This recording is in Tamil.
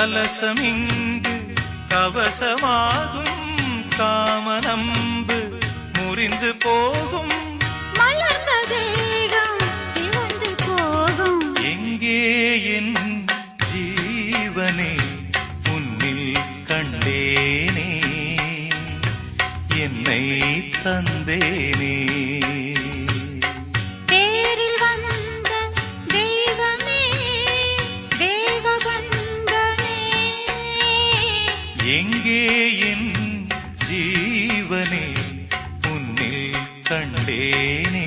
கலசமிங்கு கவசமாகும் காமனம்பு முறிந்து போகும் மலர்ந்த தேகம் சிவந்து போகும் எங்கே என் ஜீவனே உன்னில் கண்டேனே என்னை தந்தேனே தேரில் வந்த தெய்வமே தேவபந்தமே எங்கே என் ஜீவனே உன்னில் கண்டேனே